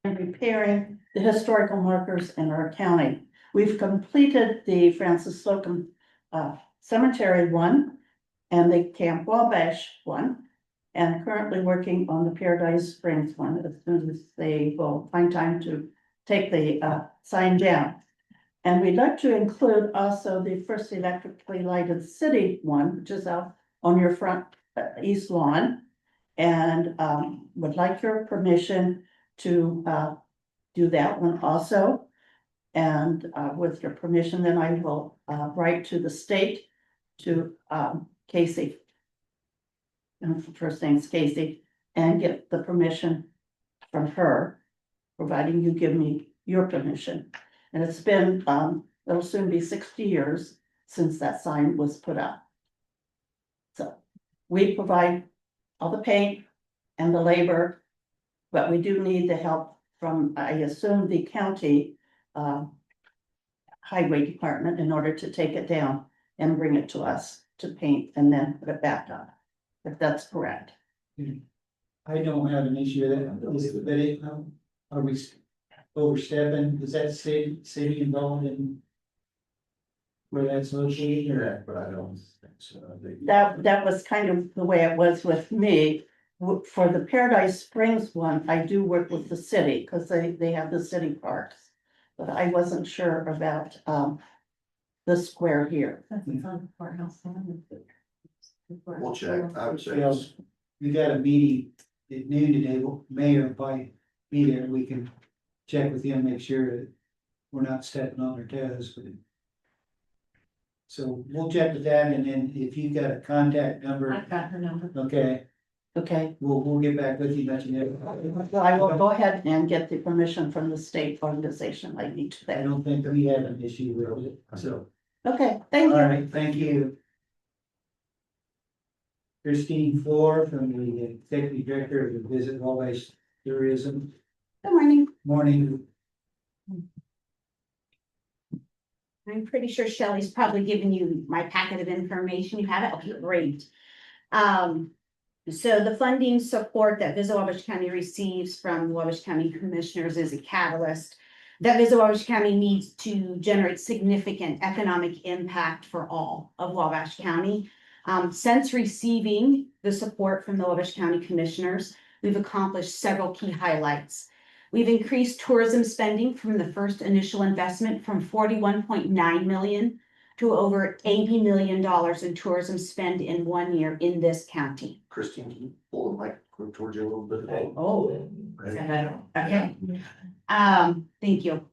and repairing the historical markers in our county. We've completed the Francis Slocum Cemetery one and the Camp Wabash one, and currently working on the Paradise Springs one as soon as they will find time to take the sign down. And we'd like to include also the first electrically lighted city one, which is out on your front east lawn. And would like your permission to do that one also. And with your permission, then I will write to the state, to Casey. And first name's Casey, and get the permission from her, providing you give me your permission. And it's been, it'll soon be 60 years since that sign was put up. So we provide all the paint and the labor, but we do need the help from, I assume, the county highway department in order to take it down and bring it to us to paint and then put it back up, if that's correct. I don't have an issue with that. Are we overstepping? Is that city involved in where that's located? Yeah, but I don't think so. That was kind of the way it was with me. For the Paradise Springs one, I do work with the city because they have the city parks. But I wasn't sure about the square here. We'll check, I would say. Well, we got a meeting at noon today. Mayor by be there. We can check with him, make sure that we're not stepping on their toes. But so we'll check with that, and then if you've got a contact number, I've got her number. okay, Okay, we'll get back with you, let you know. so I will go ahead and get the permission from the state organization I need I today. don't think we have an issue with it, so. Okay, thank All you. right, thank you. Christine Floor from the Executive Director of the Visit Wabash Tourism. Good morning. Morning. I'm pretty sure Shelley's probably given you my packet of information. You have it? Okay, great. So the funding support that Visit Wabash County receives from Wabash County Commissioners is a catalyst that Visit Wabash County needs to generate significant economic impact for all of Wabash County. Since receiving the support from the Wabash County Commissioners, we've accomplished several key highlights. We've increased tourism spending from the first initial investment from 41.9 million to over $80 million in tourism spend in 1 year in this county. Christine, can you pull the mic towards you a little bit? Oh. Right. Okay. Thank you.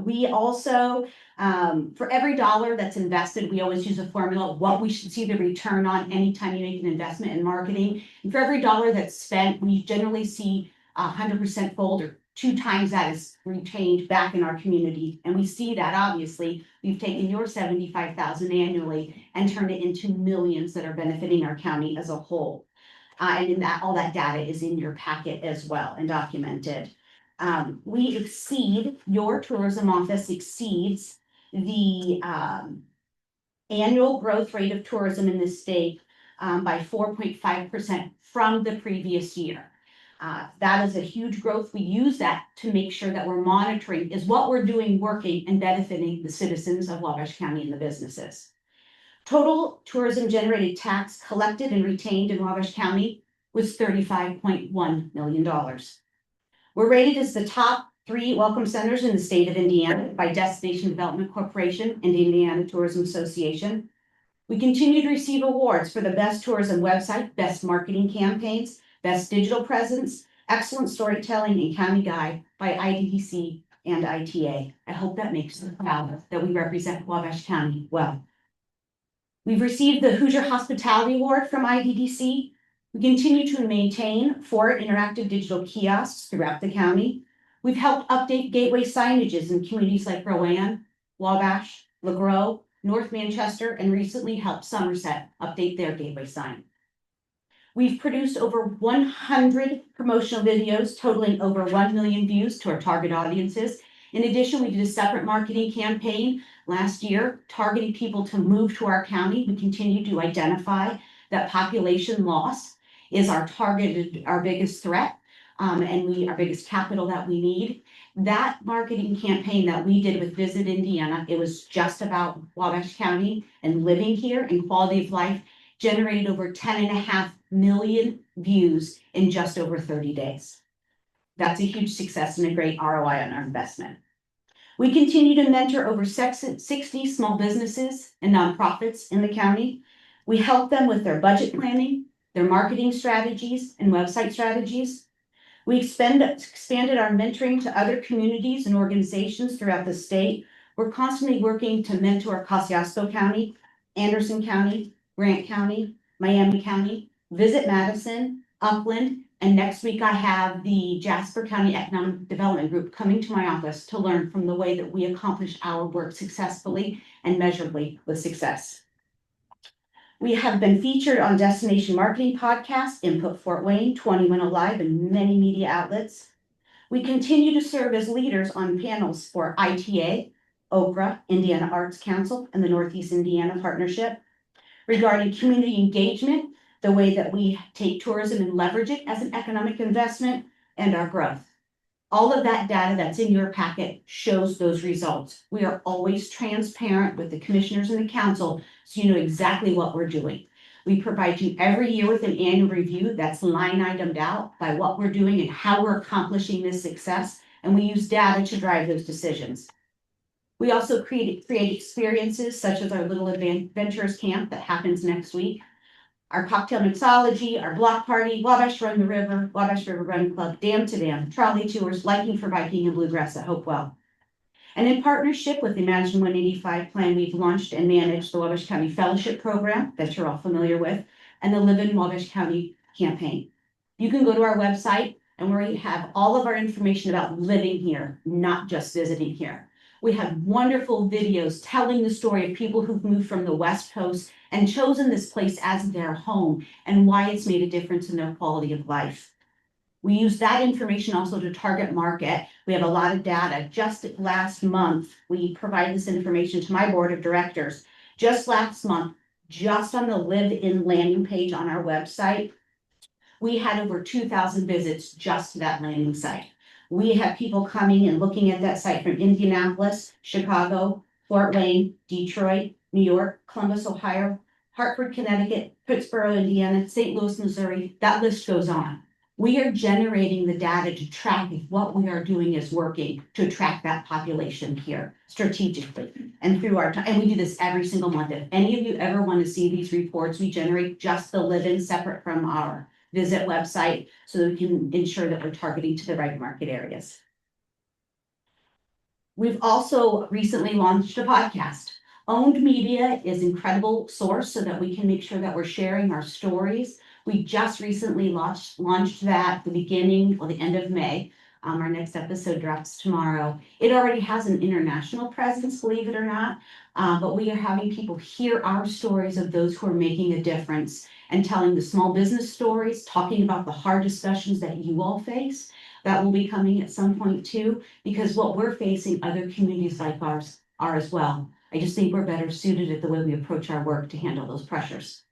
We also, for every dollar that's invested, we always use a formula of what we should see the return on anytime you make an investment in marketing. And for every dollar that's spent, we generally see 100% fold, or 2 times that is retained back in our community. And we see that obviously we've taken your 75,000 annually and turned it into millions that are benefiting our county as a whole. And in that, all that data is in your packet as well and documented. Your tourism office exceeds the annual growth rate of tourism in the state by 4.5% from the previous year. That is a huge growth. We use that to make sure that we're monitoring is what we're doing working and benefiting the citizens of Wabash County and the businesses. Total tourism generated tax collected and retained in Wabash County was $35.1 million. We're rated as the top 3 welcome centers in the state of Indiana by Destination Development Corporation and the Indiana Tourism Association. We continue to receive awards for the best tourism website, best marketing campaigns, best digital presence, excellent storytelling, and county guide by IDDC and ITA. I hope that makes us proud that we represent Wabash County well. We've received the Hoosier Hospitality Award from IDDC. We continue to maintain 4 interactive digital kiosks throughout the county. We've helped update gateway signages in communities like Rowan, Wabash, LaGrow, North Manchester, and recently helped Somerset update their gateway sign. We've produced over 100 promotional videos totaling over 1 million views to our target audiences. In addition, we did a separate marketing campaign last year targeting people to move to our county. We continue to identify that population loss is our biggest threat. and our biggest capital that we need. That marketing campaign that we did with Visit Indiana, it was just about Wabash County and living here and quality of life, generated over 10.5 million views in just over 30 days. That's a huge success and a great ROI on our investment. We continue to mentor over 60 small businesses and nonprofits in the county. We help them with their budget planning, their marketing strategies, and website strategies. We expanded our mentoring to other communities and organizations throughout the state. We're constantly working to mentor Kosciuszko County, Anderson County, Grant County, Miami County, Visit Madison, Upland, and next week I have the Jasper County Economic Development Group coming to my office to learn from the way that we accomplish our work successfully and measurably with success. We have been featured on Destination Marketing Podcast, Input Fort Wayne, 21 Alive, and many media outlets. We continue to serve as leaders on panels for ITA, Okra, Indiana Arts Council, and the Northeast Indiana Partnership. Regarding community engagement, the way that we take tourism and leverage it as an economic investment, and our growth. All of that data that's in your packet shows those results. We are always transparent with the commissioners and the council, so you know exactly what we're doing. We provide you every year with an annual review that's line itemed out by what we're doing and how we're accomplishing this success, and we use data to drive those decisions. We also create experiences such as our Little Adventures Camp that happens next week, our cocktail mixology, our block party, Wabash Run the River, Wabash River Run Club, Dam to Dam, trolley tours, Liking for Biking and Bluegrass at Hopewell. And in partnership with the Imagine 185 plan, we've launched and managed the Wabash County Fellowship Program that you're all familiar with, and the Live in Wabash County campaign. You can go to our website and we have all of our information about living here, not just visiting here. We have wonderful videos telling the story of people who've moved from the West Coast and chosen this place as their home and why it's made a difference in their quality of life. We use that information also to target market. We have a lot of data. Just last month, we provided this information to my board of directors. Just last month, just on the live-in landing page on our website, we had over 2,000 visits just to that landing site. We have people coming and looking at that site from Indianapolis, Chicago, Fort Wayne, Detroit, New York, Columbus, Ohio, Hartford, Connecticut, Pittsburgh, Indiana, St. Louis, Missouri. That list goes on. We are generating the data to track if what we are doing is working to attract that population here strategically and through our time. And we do this every single month. If any of you ever want to see these reports, we generate just the live-in separate from our visit website so that we can ensure that we're targeting to the right market areas. We've also recently launched a podcast. Owned media is an incredible source so that we can make sure that we're sharing our stories. We just recently launched that at the beginning or the end of May. Our next episode drops tomorrow. It already has an international presence, believe it or not, but we are having people hear our stories of those who are making a difference and telling the small business stories, talking about the hard discussions that you all face. That will be coming at some point too, because what we're facing, other communities like ours are as well. I just think we're better suited at the way we approach our work to handle those pressures.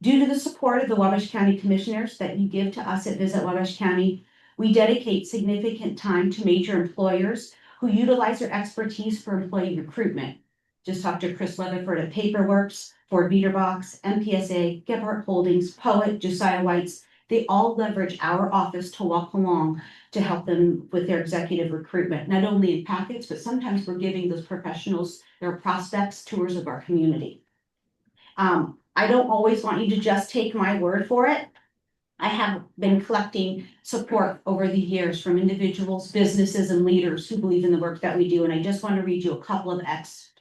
Due to the support of the Wabash County Commissioners that you give to us at Visit Wabash County, we dedicate significant time to major employers who utilize their expertise for employee recruitment. Just talked to Chris Weatherford at Paperworks, Ford Beaterbox, MPSA, Gebhardt Holdings, Poet, Josiah Whites. They all leverage our office to walk along to help them with their executive recruitment, not only in packets, but sometimes we're giving those professionals, their prospects, tours of our community. I don't always want you to just take my word for it. I have been collecting support over the years from individuals, businesses, and leaders who believe in the work that we do. And I just want to read you a couple of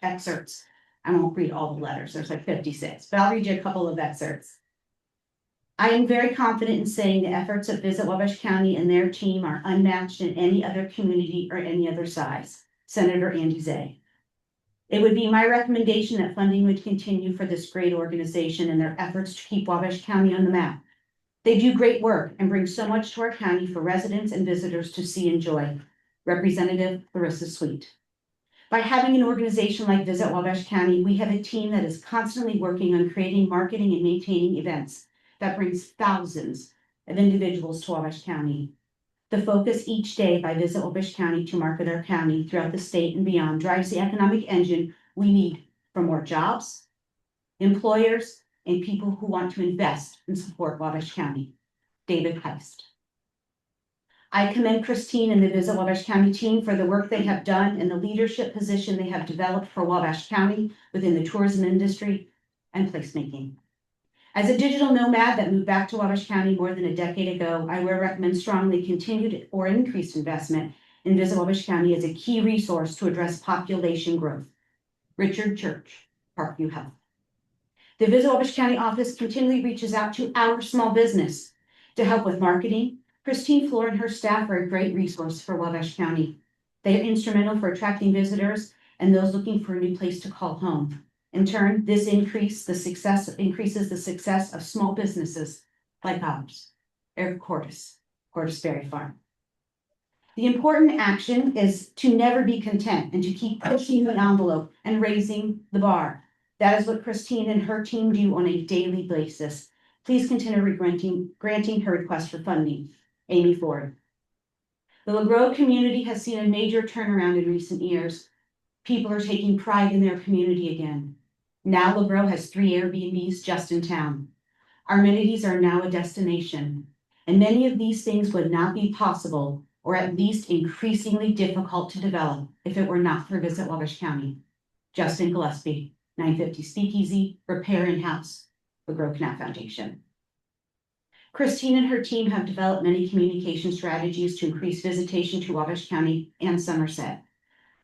excerpts. I won't read all the letters. There's like 56, but I'll read you a couple of excerpts. I am very confident in saying the efforts of Visit Wabash County and their team are unmatched in any other community or any other size. Senator Andy Zay. It would be my recommendation that funding would continue for this great organization and their efforts to keep Wabash County on the map. They do great work and bring so much to our county for residents and visitors to see and enjoy. Representative Larissa Sweet. By having an organization like Visit Wabash County, we have a team that is constantly working on creating, marketing, and maintaining events that brings thousands of individuals to Wabash County. The focus each day by Visit Wabash County to market our county throughout the state and beyond drives the economic engine we need for more jobs, employers, and people who want to invest and support Wabash County. David Heist. I commend Christine and the Visit Wabash County team for the work they have done and the leadership position they have developed for Wabash County within the tourism industry and placemaking. As a digital nomad that moved back to Wabash County more than a decade ago, I would recommend strongly continued or increased investment in Visit Wabash County as a key resource to address population growth. Richard Church, Parkview Health. The Visit Wabash County office continually reaches out to our small business to help with marketing. Christine Floor and her staff are a great resource for Wabash County. They are instrumental for attracting visitors and those looking for a new place to call home. In turn, this increases the success of small businesses like ours, Eric Cordes Berry Farm. The important action is to never be content and to keep pushing the envelope and raising the bar. That is what Christine and her team do on a daily basis. Please consider granting her request for funding. Amy Ford. The LaGrove community has seen a major turnaround in recent years. People are taking pride in their community again. Now LaGrove has 3 Airbnbs just in town. Our amenities are now a destination, and many of these things would not be possible, or at least increasingly difficult to develop if it were not for Visit Wabash County. Justin Gillespie, 950 Speakeasy, Repair In-House, LaGrove Canal Foundation. Christine and her team have developed many communication strategies to increase visitation to Wabash County and Somerset.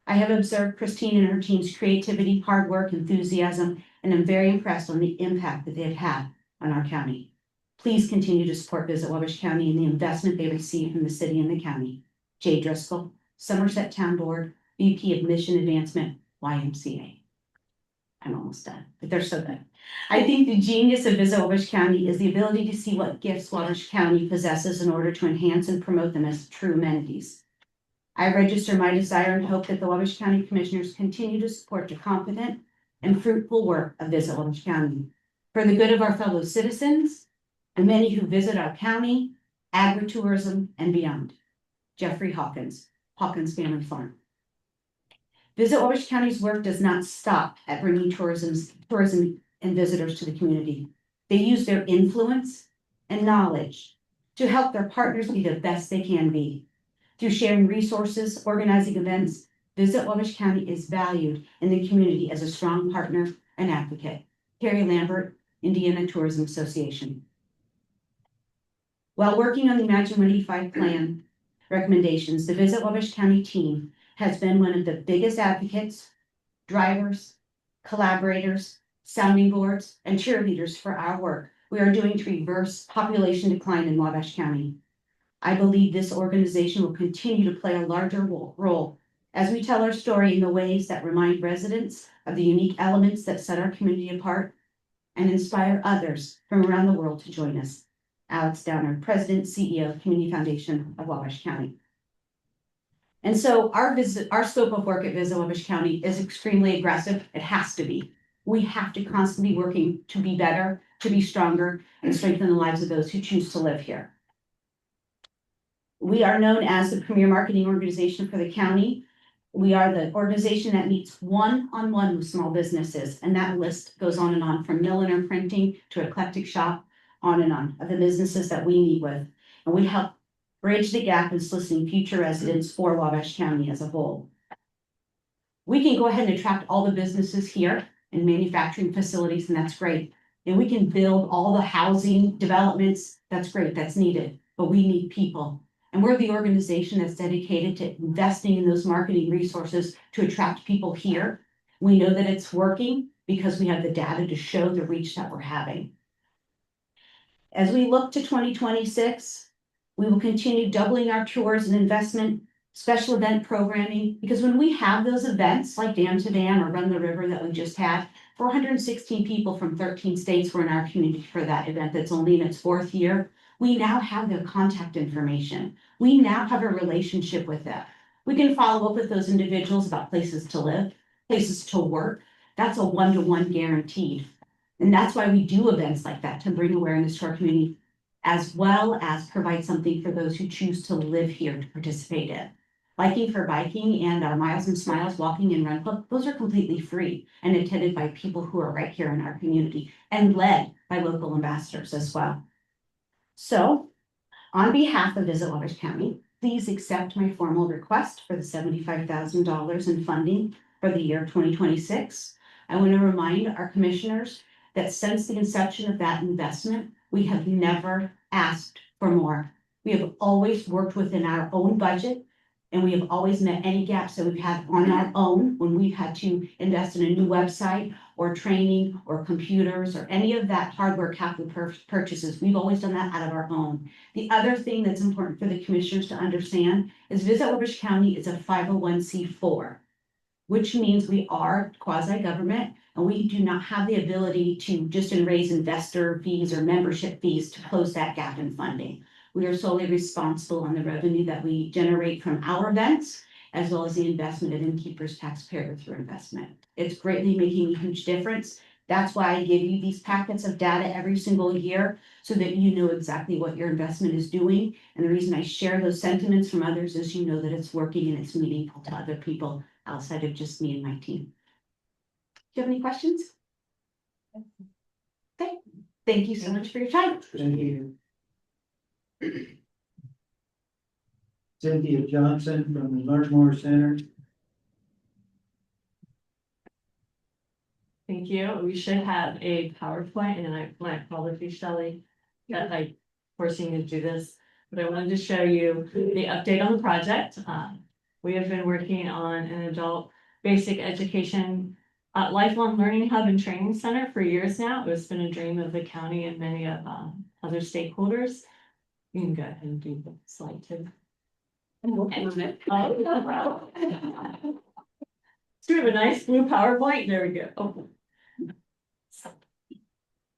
I have observed Christine and her team's creativity, hard work, enthusiasm, and I'm very impressed on the impact that they have had on our county. Please continue to support Visit Wabash County and the investment they receive from the city and the county. Jay Driscoll, Somerset Town Board, VP of Mission Advancement, YMCA. I'm almost done, but they're so good. I think the genius of Visit Wabash County is the ability to see what gifts Wabash County possesses in order to enhance and promote them as true amenities. I register my desire and hope that the Wabash County Commissioners continue to support the competent and fruitful work of Visit Wabash County for the good of our fellow citizens and many who visit our county, agritourism, and beyond. Jeffrey Hawkins, Hawkins Family Farm. Visit Wabash County's work does not stop at bringing tourism and visitors to the community. They use their influence and knowledge to help their partners be the best they can be. Through sharing resources, organizing events, Visit Wabash County is valued in the community as a strong partner and advocate. Carrie Lambert, Indiana Tourism Association. While working on the Imagine 185 plan recommendations, the Visit Wabash County team has been one of the biggest advocates, drivers, collaborators, sounding boards, and cheerleaders for our work we are doing to reverse population decline in Wabash County. I believe this organization will continue to play a larger role as we tell our story in the ways that remind residents of the unique elements that set our community apart and inspire others from around the world to join us. Alex Downer, President, CEO of Community Foundation of Wabash County. And so our scope of work at Visit Wabash County is extremely aggressive. It has to be. We have to constantly be working to be better, to be stronger, and strengthen the lives of those who choose to live here. We are known as the premier marketing organization for the county. We are the organization that meets one-on-one with small businesses, and that list goes on and on, from milliner printing to eclectic shop, on and on, of the businesses that we meet with. And we help bridge the gap in soliciting future residents for Wabash County as a whole. We can go ahead and attract all the businesses here and manufacturing facilities, and that's great. And we can build all the housing developments, that's great, that's needed, but we need people. And we're the organization that's dedicated to investing in those marketing resources to attract people here. We know that it's working because we have the data to show the reach that we're having. As we look to 2026, we will continue doubling our tours and investment, special event programming, because when we have those events like Dam to Dam or Run the River that we just had, 416 people from 13 states were in our community for that event that's only in its 4th year. We now have their contact information. We now have a relationship with them. We can follow up with those individuals about places to live, places to work. That's a one-to-one guaranteed. And that's why we do events like that, to bring awareness to our community. as well as provide something for those who choose to live here to participate in. Biking for Biking and our Miles and Smiles Walking and Run Club, those are completely free and attended by people who are right here in our community and led by local ambassadors as well. So, on behalf of Visit Wabash County, please accept my formal request for the $75,000 in funding for the year 2026. I want to remind our commissioners that since the inception of that investment, we have never asked for more. We have always worked within our own budget, and we have always met any gaps that we've had on our own when we've had to invest in a new website or training or computers or any of that hardware capital purchases. We've always done that out of our own. The other thing that's important for the commissioners to understand is Visit Wabash County is a 501c4, which means we are quasi-government and we do not have the ability to just raise investor fees or membership fees to close that gap in funding. We are solely responsible on the revenue that we generate from our events, as well as the investment of Innkeeper's taxpayer through investment. It's greatly making a huge difference. That's why I give you these packets of data every single year so that you know exactly what your investment is doing. And the reason I share those sentiments from others is you know that it's working and it's meaningful to other people outside of just me and my team. Do you have any questions? Okay, thank you so much for your time. Thank you. Cynthia Johnson from the Larchmore Center. Thank you. We should have a PowerPoint, and my apologies, Shelley, that I forcing you to do this, but I wanted to show you the update on the project. We have been working on an adult basic education lifelong learning hub and training center for years now. It's been a dream of the county and many of other stakeholders. You can go ahead and do the slide two. I'm working on it. So we have a nice blue PowerPoint. There we go. Oh.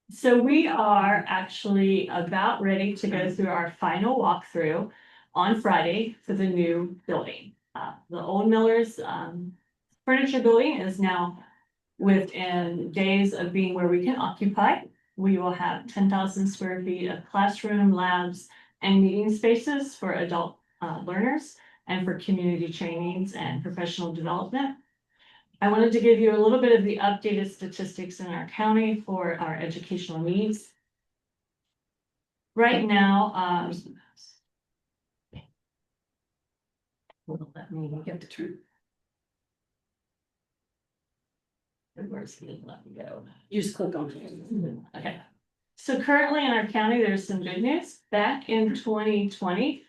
So we are actually about ready to go through our final walkthrough on Friday for the new building. The old Miller's furniture building is now within days of being where we can occupy. We will have 10,000 square feet of classroom, labs, and meeting spaces for adult learners and for community trainings and professional development. I wanted to give you a little bit of the updated statistics in our county for our educational needs. Right now, let me get the truth. Where's it? Let me go. You just click on it. Okay. So currently in our county, there's some good news. Back in 2020,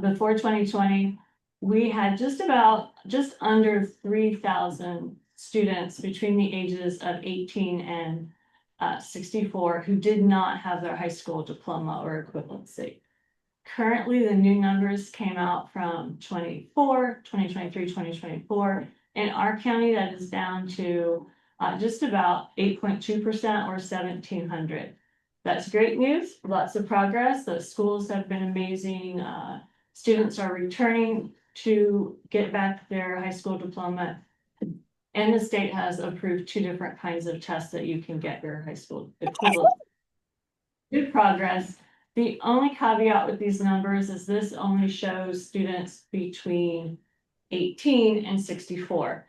before 2020, we had just under 3,000 students between the ages of 18 and 64 who did not have their high school diploma or equivalency. Currently, the new numbers came out from 2023, 2024. In our county, that is down to just about 8.2% or 1,700. That's great news, lots of progress. The schools have been amazing. Students are returning to get back their high school diploma. And the state has approved 2 different kinds of tests that you can get your high school equivalent. Good progress. The only caveat with these numbers is this only shows students between 18 and 64.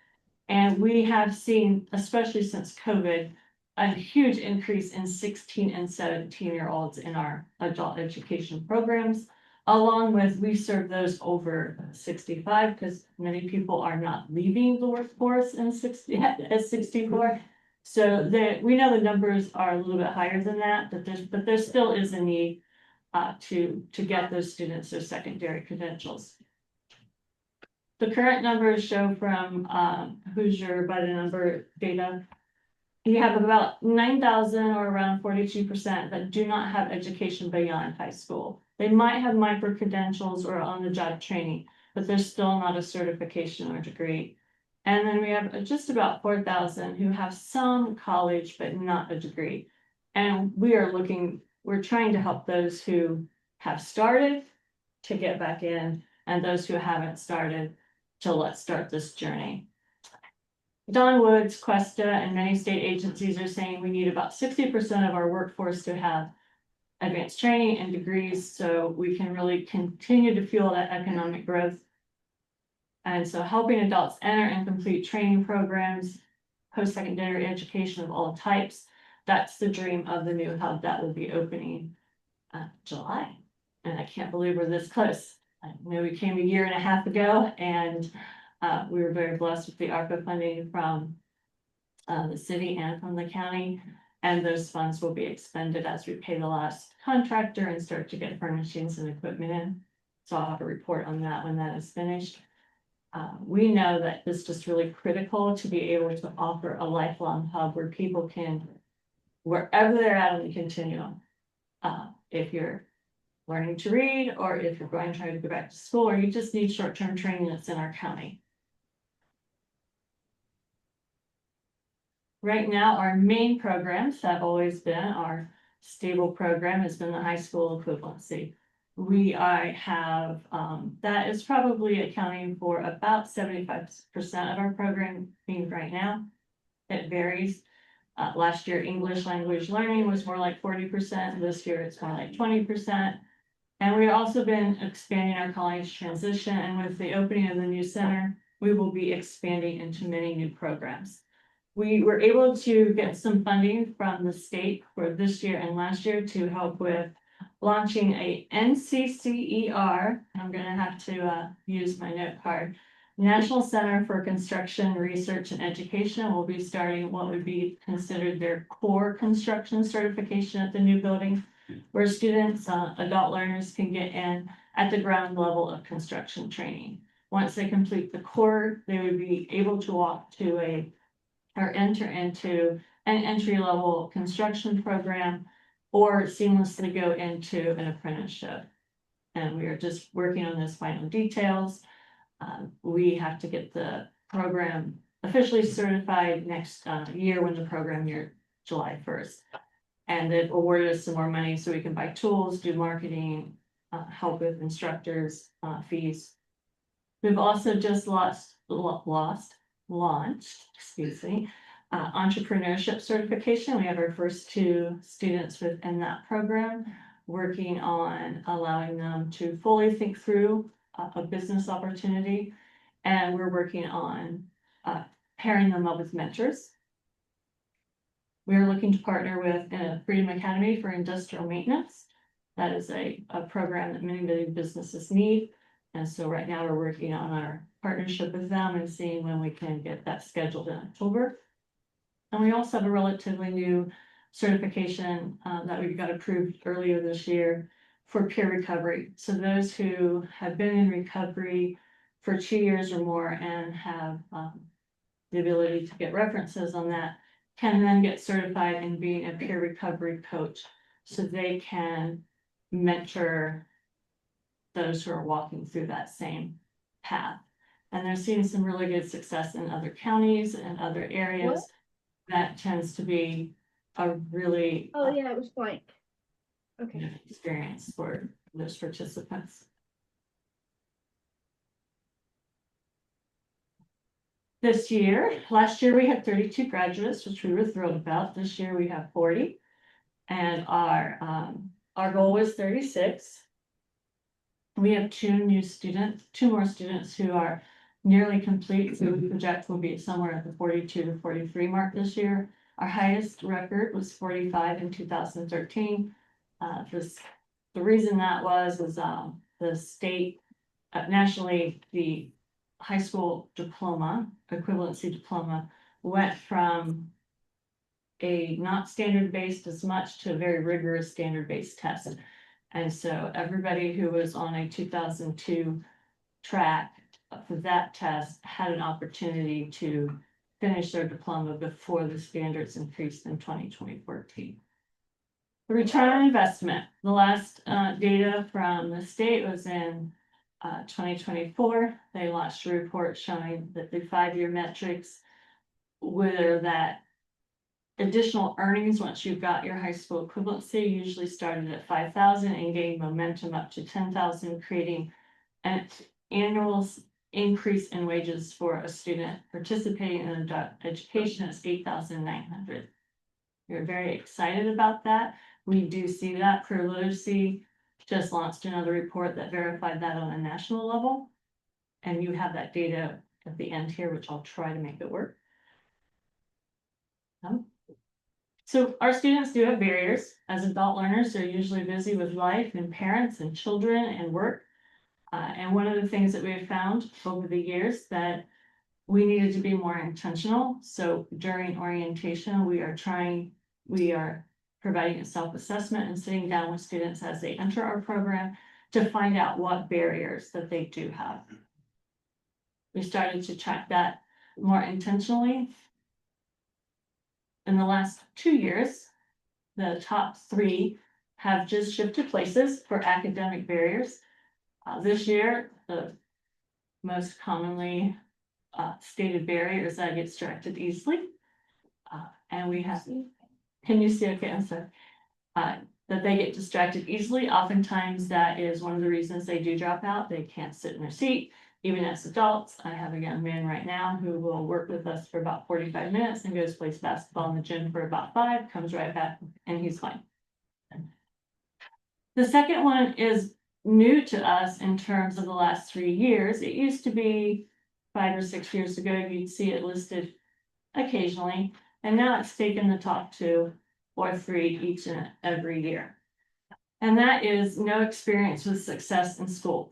And we have seen, especially since COVID, a huge increase in 16 and 17-year-olds in our adult education programs. Along with, we serve those over 65 because many people are not leaving the workforce at 64. So we know the numbers are a little bit higher than that, but there still is a need to get those students their secondary credentials. The current numbers show from Hoosier by the number data. We have about 9,000 or around 42% that do not have education beyond high school. They might have micro credentials or on-the-job training, but there's still not a certification or degree. And then we have just about 4,000 who have some college, but not a degree. And we're trying to help those who have started to get back in and those who haven't started to let's start this journey. Don Woods, Cuesta, and many state agencies are saying we need about 60% of our workforce to have advanced training and degrees, so we can really continue to fuel that economic growth. And so helping adults enter and complete training programs, post-secondary education of all types, that's the dream of the new hub that will be opening July. And I can't believe we're this close. I know we came a year and a half ago, and we were very blessed with the ARPA funding from the city and from the county. And those funds will be expended as we pay the last contractor and start to get furnishings and equipment in. So I'll have a report on that when that is finished. We know that it's just really critical to be able to offer a lifelong hub where people can, wherever they're at on the continuum, if you're learning to read, or if you're going to try to go back to school, or you just need short-term training that's in our county. Right now, our main programs have always been, our stable program has been the high school equivalency. We have, that is probably accounting for about 75% of our programming right now. It varies. Last year, English language learning was more like 40%. This year, it's more like 20%. And we've also been expanding our college transition, and with the opening of the new center, we will be expanding into many new programs. We were able to get some funding from the state for this year and last year to help with launching a NCCER. I'm gonna have to use my note card. National Center for Construction Research and Education will be starting what would be considered their core construction certification at the new building, where students, adult learners can get in at the ground level of construction training. Once they complete the core, they would be able to walk to or enter into an entry-level construction program or seamlessly go into an apprenticeship. And we are just working on those final details. We have to get the program officially certified next year when the program year, July 1st. And they've awarded us some more money so we can buy tools, do marketing, help with instructors, fees. We've also just launched, excuse me, entrepreneurship certification. We have our first 2 students within that program, working on allowing them to fully think through a business opportunity. And we're working on pairing them up with mentors. We are looking to partner with Freedom Academy for industrial maintenance. That is a program that many businesses need. And so right now we're working on our partnership with them and seeing when we can get that scheduled in October. And we also have a relatively new certification that we got approved earlier this year for peer recovery. So those who have been in recovery for 2 years or more and have the ability to get references on that can then get certified in being a peer recovery coach, so they can mentor those who are walking through that same path. And they're seeing some really good success in other counties and other areas. That tends to be a really it was blank. Okay. experience for those participants. Last year we had 32 graduates, which we were thrilled about. This year we have 40. And our goal was 36. We have 2 more students who are nearly complete, so we project will be somewhere at the 42 to 43 mark this year. Our highest record was 45 in 2013. The reason that was the state, nationally, the high school diploma, equivalency diploma, went from a not standard-based as much to a very rigorous standard-based test. And so everybody who was on a 2002 track for that test had an opportunity to finish their diploma before the standards increased in 2014. The return on investment, the last data from the state was in 2024. They launched a report showing that the 5-year metrics, whether that additional earnings once you've got your high school equivalency usually started at 5,000 and gained momentum up to 10,000, creating an annual increase in wages for a student participating in adult education is 8,900. We're very excited about that. We do see that. Career Literacy just launched another report that verified that on a national level. And you have that data at the end here, which I'll try to make it work. So our students do have barriers. As adult learners, they're usually busy with life and parents and children and work. And one of the things that we have found over the years that we needed to be more intentional. So during orientation, we are providing a self-assessment and sitting down with students as they enter our program to find out what barriers that they do have. We started to track that more intentionally. In the last 2 years, the top 3 have just shifted places for academic barriers. This year, the most commonly stated barrier is that I get distracted easily. And we have, can you see, okay, I'm sorry. That they get distracted easily. Oftentimes that is one of the reasons they do drop out. They can't sit in their seat. Even as adults, I have a young man right now who will work with us for about 45 minutes and goes plays basketball in the gym for about 5, comes right back, and he's fine. The second one is new to us in terms of the last 3 years. It used to be 5 or 6 years ago, you'd see it listed occasionally, and now it's taken the top 2 or 3 each and every year. And that is no experience with success in school.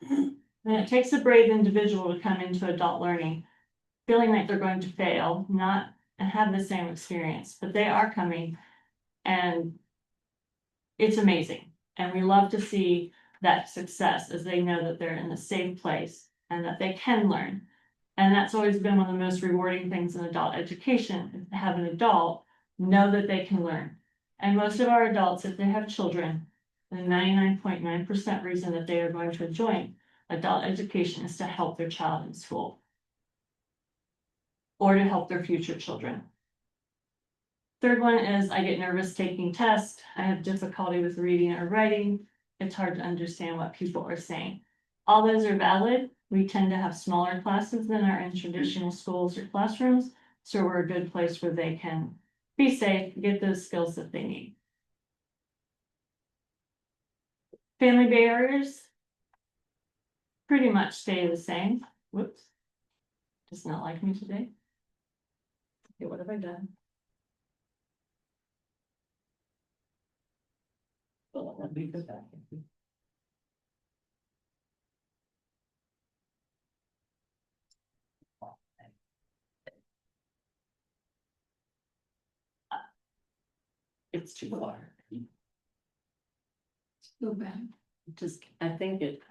And it takes a brave individual to come into adult learning feeling like they're going to fail, not have the same experience, but they are coming, and it's amazing. And we love to see that success as they know that they're in a safe place and that they can learn. And that's always been one of the most rewarding things in adult education, is to have an adult know that they can learn. And most of our adults, if they have children, the 99.9% reason that they are going to join adult education is to help their child in school or to help their future children. Third one is I get nervous taking tests. I have difficulty with reading or writing. It's hard to understand what people are saying. All those are valid. We tend to have smaller classes than are in traditional schools or classrooms, so we're a good place where they can be safe, get those skills that they need. Family barriers pretty much stay the same. Whoops. Does not like me today. Okay, what have I done? Well, let me go back. It's too far. Go back. Just, I think it.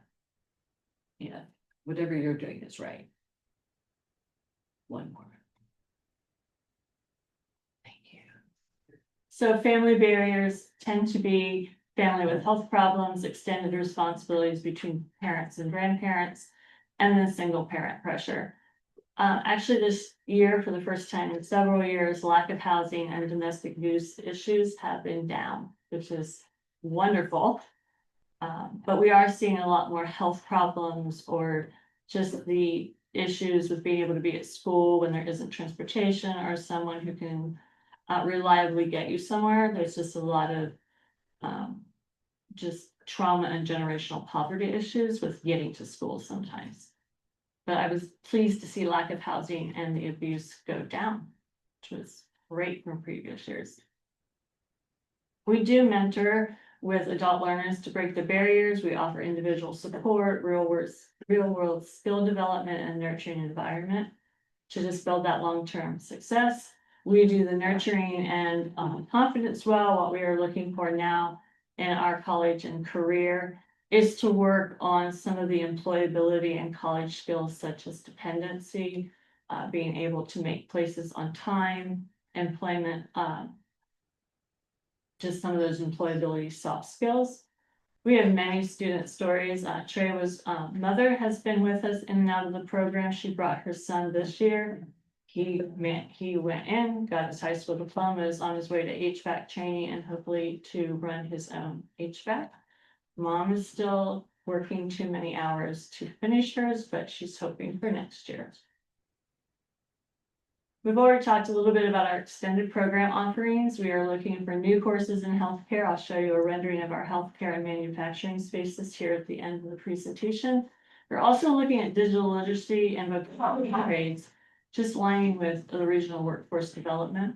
Yeah, whatever you're doing is right. One more. Thank you. So family barriers tend to be family with health problems, extended responsibilities between parents and grandparents, and then single parent pressure. Actually, this year, for the first time in several years, lack of housing and domestic abuse issues have been down, which is wonderful. But we are seeing a lot more health problems or just the issues with being able to be at school when there isn't transportation or someone who can reliably get you somewhere. There's just a lot of just trauma and generational poverty issues with getting to school sometimes. But I was pleased to see lack of housing and the abuse go down, which was great from previous years. We do mentor with adult learners to break the barriers. We offer individual support, real world skill development, and nurturing environment to just build that long-term success. We do the nurturing and confidence well. What we are looking for now in our college and career is to work on some of the employability and college skills such as dependency, being able to make places on time, employment, just some of those employability soft skills. We have many student stories. Treya's mother has been with us in and out of the program. She brought her son this year. He went in, got his high school diploma, is on his way to HVAC training and hopefully to run his own HVAC. Mom is still working too many hours to finish hers, but she's hoping for next year. We've already talked a little bit about our extended program offerings. We are looking for new courses in healthcare. I'll show you a rendering of our healthcare and manufacturing spaces here at the end of the presentation. We're also looking at digital literacy and vocabulary grades, just lining with the regional workforce development.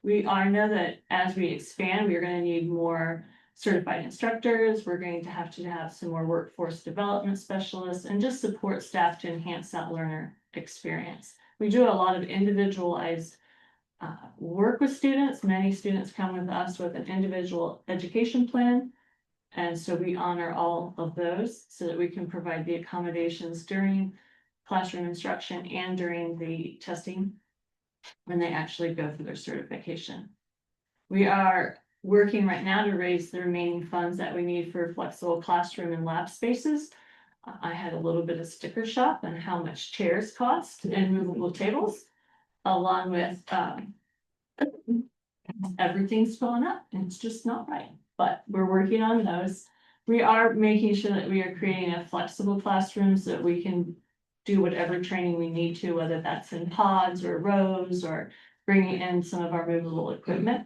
We know that as we expand, we are going to need more certified instructors. We're going to have some more workforce development specialists and just support staff to enhance that learner experience. We do a lot of individualized work with students. Many students come with us with an individual education plan. And so we honor all of those so that we can provide the accommodations during classroom instruction and during the testing when they actually go through their certification. We are working right now to raise the remaining funds that we need for flexible classroom and lab spaces. I had a little bit of sticker shock on how much chairs cost and movable tables, along with everything's going up and it's just not right, but we're working on those. We are making sure that we are creating a flexible classroom so that we can do whatever training we need to, whether that's in pods or rows or bringing in some of our movable equipment.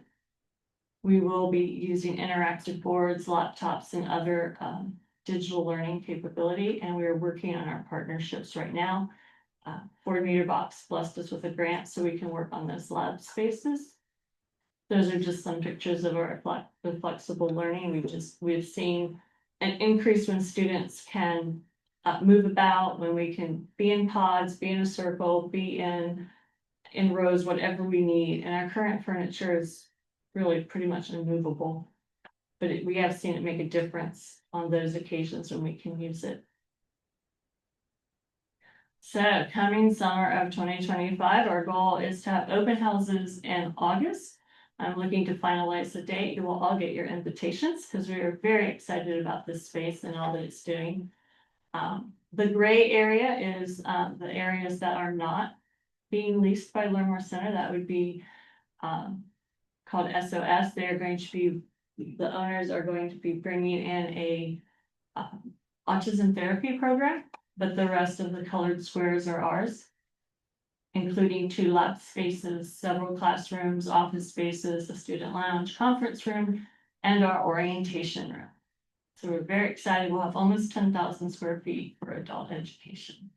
We will be using interactive boards, laptops, and other digital learning capability, and we are working on our partnerships right now. Ford Meter Box blessed us with a grant so we can work on those lab spaces. Those are just some pictures of our flexible learning. We've seen an increase when students can move about, when we can be in pods, be in a circle, be in rows, whatever we need. And our current furniture is really pretty much immovable, but we have seen it make a difference on those occasions when we can use it. So coming summer of 2025, our goal is to have open houses in August. I'm looking to finalize the date. You will all get your invitations because we are very excited about this space and all that it's doing. The gray area is the areas that are not being leased by Learn More Center. That would be called SOS. They are going to be, the owners are going to be bringing in a autism therapy program, but the rest of the colored squares are ours, including 2 lab spaces, several classrooms, office spaces, a student lounge, conference room, and our orientation room. So we're very excited. We'll have almost 10,000 square feet for adult education.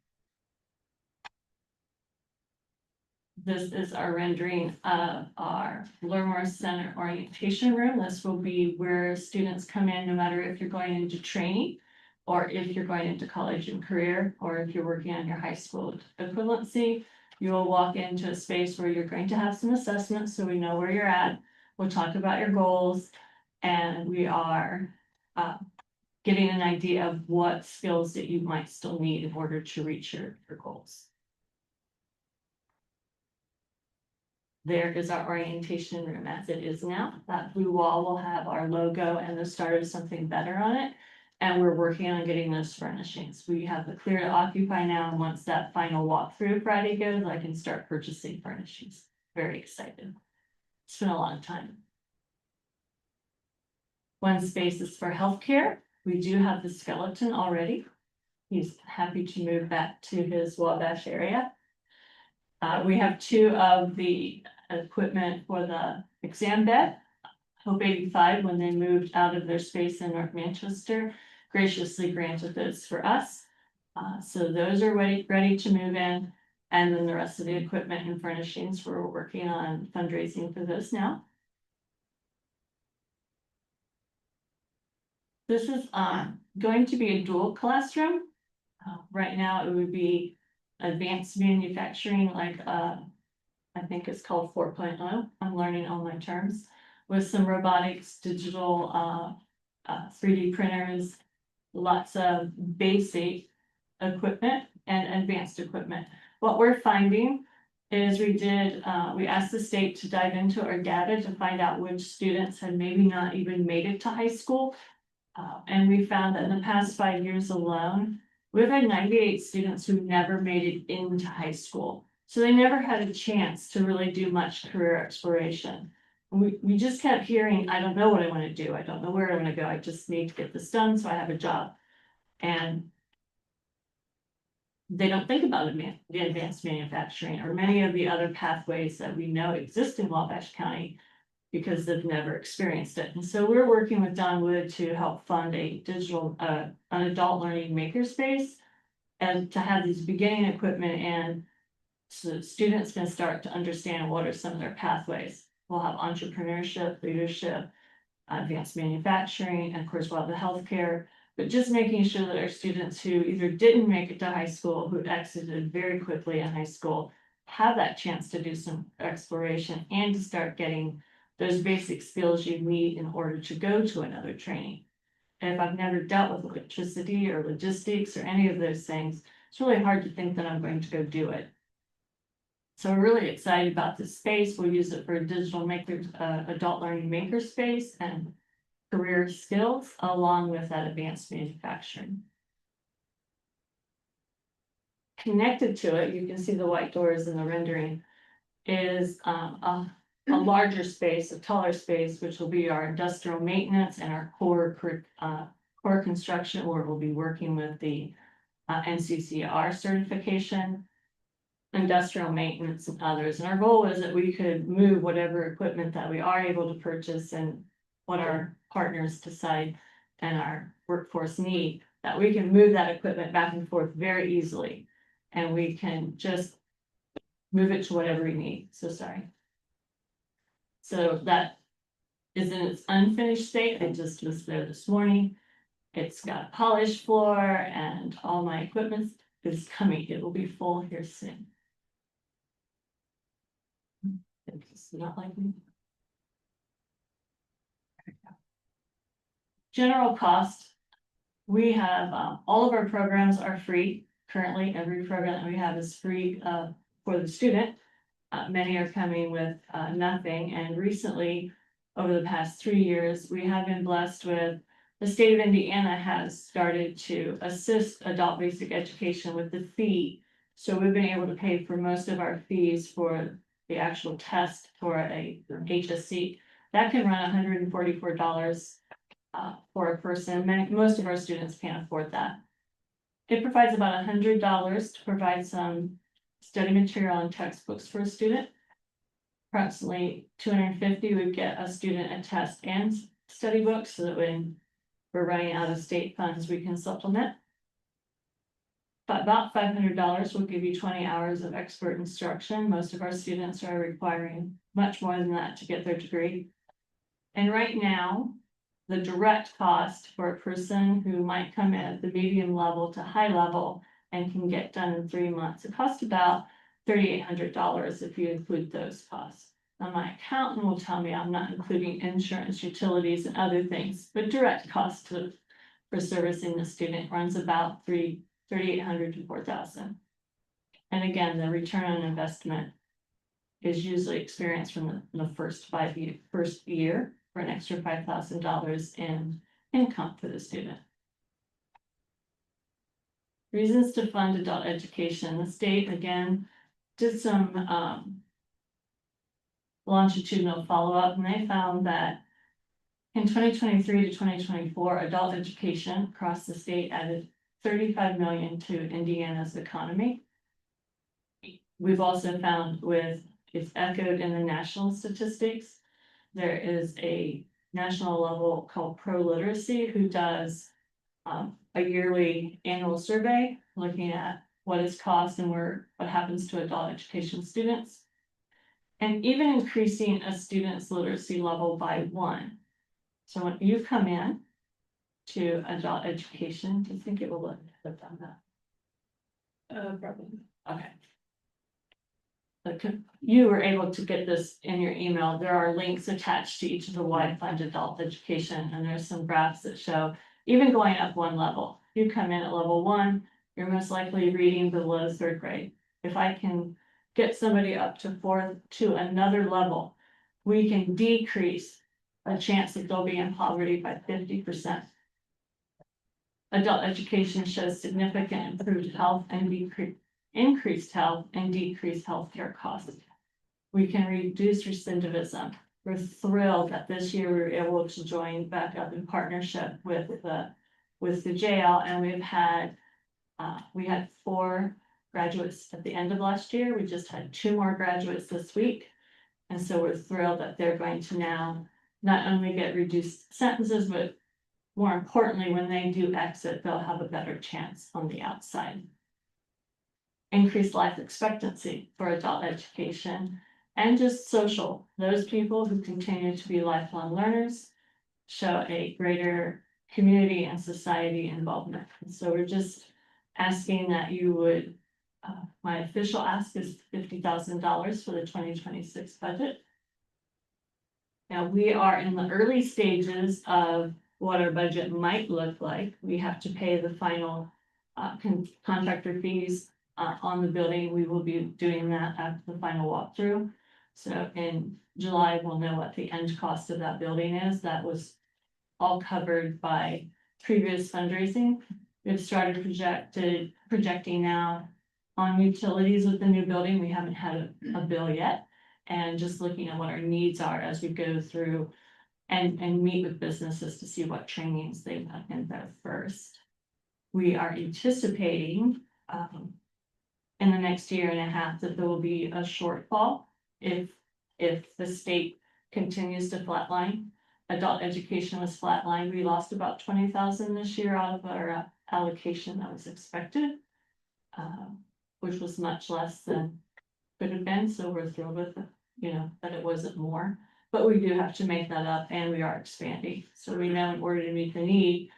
This is our rendering of our Learn More Center orientation room. This will be where students come in, no matter if you're going into training or if you're going into college and career, or if you're working on your high school equivalency. You will walk into a space where you're going to have some assessments so we know where you're at. We'll talk about your goals, and we are getting an idea of what skills that you might still need in order to reach your goals. There is our orientation room as it is now. That blue wall will have our logo and the start of something better on it. And we're working on getting those furnishings. We have the clear to occupy now. And once that final walkthrough Friday goes, I can start purchasing furnishings. Very excited. It's been a long time. One space is for healthcare. We do have the skeleton already. He's happy to move back to his Wabash area. We have 2 of the equipment for the exam bed. Hope 85, when they moved out of their space in North Manchester, graciously granted those for us. So those are ready to move in. And then the rest of the equipment and furnishings, we're working on fundraising for those now. This is going to be a dual classroom. Right now it would be advanced manufacturing, like I think it's called 4.0. I'm learning all my terms, with some robotics, digital 3D printers, lots of basic equipment and advanced equipment. What we're finding is we asked the state to dive into our data to find out which students had maybe not even made it to high school. And we found that in the past 5 years alone, we've had 98 students who never made it into high school. So they never had a chance to really do much career exploration. We just kept hearing, I don't know what I want to do. I don't know where I want to go. I just need to get this done so I have a job. And they don't think about the advanced manufacturing or many of the other pathways that we know exist in Wabash County because they've never experienced it. And so we're working with Don Wood to help fund a digital, an adult learning makerspace and to have these beginning equipment and so students can start to understand what are some of their pathways. We'll have entrepreneurship, leadership, advanced manufacturing, and of course, we'll have the healthcare. But just making sure that our students who either didn't make it to high school, who exited very quickly in high school, have that chance to do some exploration and to start getting those basic skills you need in order to go to another training. And if I've never dealt with electricity or logistics or any of those things, it's really hard to think that I'm going to go do it. So we're really excited about this space. We'll use it for digital makers, adult learning makerspace and career skills along with that advanced manufacturing. Connected to it, you can see the white doors in the rendering, is a larger space, a taller space, which will be our industrial maintenance and our core construction, where we'll be working with the NCCR certification, industrial maintenance and others. And our goal is that we could move whatever equipment that we are able to purchase and what our partners decide and our workforce need, that we can move that equipment back and forth very easily. And we can just move it to whatever we need. So sorry. So that is in its unfinished state. I just was there this morning. It's got a polished floor and all my equipment is coming. It will be full here soon. It's not like me. General cost. We have, all of our programs are free. Currently, every program that we have is free for the student. Many are coming with nothing. And recently, over the past 3 years, we have been blessed with the state of Indiana has started to assist adult basic education with the fee. So we've been able to pay for most of our fees for the actual test for a HSC. That can run $144 for a person. Most of our students can't afford that. It provides about $100 to provide some study material and textbooks for a student. Approximately $250 would get a student a test and study books so that when we're running out of state funds, we can supplement. But about $500 will give you 20 hours of expert instruction. Most of our students are requiring much more than that to get their degree. And right now, the direct cost for a person who might come in at the medium level to high level and can get done in 3 months, it costs about $3,800 if you include those costs. Now, my accountant will tell me I'm not including insurance, utilities, and other things, but direct cost for servicing the student runs about $3,800 to $4,000. And again, the return on investment is usually experienced from the first year for an extra $5,000 in income for the student. Reasons to fund adult education. The state again did some longitudinal follow-up, and they found that in 2023 to 2024, adult education across the state added $35 million to Indiana's economy. We've also found it's echoed in the national statistics. There is a national level called Pro Literacy who does a yearly annual survey looking at what is cost and what happens to adult education students. And even increasing a student's literacy level by 1. So when you come in to adult education, do you think it will look on that? Probably. Okay. You were able to get this in your email. There are links attached to each of the wide fund adult education, and there's some graphs that show even going up 1 level. You come in at level 1, you're most likely reading below 3rd grade. If I can get somebody up to 4th to another level, we can decrease a chance that they'll be in poverty by 50%. Adult education shows significant improved health and increased health and decreased healthcare costs. We can reduce recidivism. We're thrilled that this year we were able to join back up in partnership with the jail, and we've had We had 4 graduates at the end of last year. We just had 2 more graduates this week. And so we're thrilled that they're going to now not only get reduced sentences, but more importantly, when they do exit, they'll have a better chance on the outside. Increased life expectancy for adult education and just social. Those people who continue to be lifelong learners show a greater community and society involvement. And so we're just asking that you would, my official ask is $50,000 for the 2026 budget. Now, we are in the early stages of what our budget might look like. We have to pay the final contractor fees on the building. We will be doing that after the final walkthrough. So in July, we'll know what the end cost of that building is. That was all covered by previous fundraising. We've started projecting now on utilities with the new building. We haven't had a bill yet. And just looking at what our needs are as we go through and meet with businesses to see what trainings they want in there first. We are anticipating in the next year and a half that there will be a shortfall if the state continues to flatline. Adult education was flatlined. We lost about 20,000 this year out of our allocation that was expected, which was much less than could have been. So we're thrilled with that it wasn't more, but we do have to make that up, and we are expanding. So we know in order to meet the need,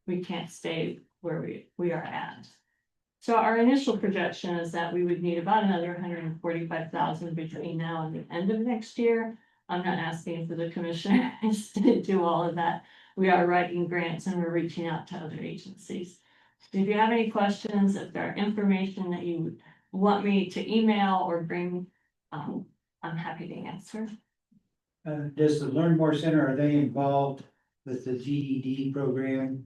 we can't stay where we are at. So our initial projection is that we would need about another 145,000 between now and the end of next year. I'm not asking for the commissioners to do all of that. We are writing grants and we're reaching out to other agencies. So if you have any questions, if there are information that you want me to email or bring, I'm happy to answer. Does the Learn More Center, are they involved with the GED program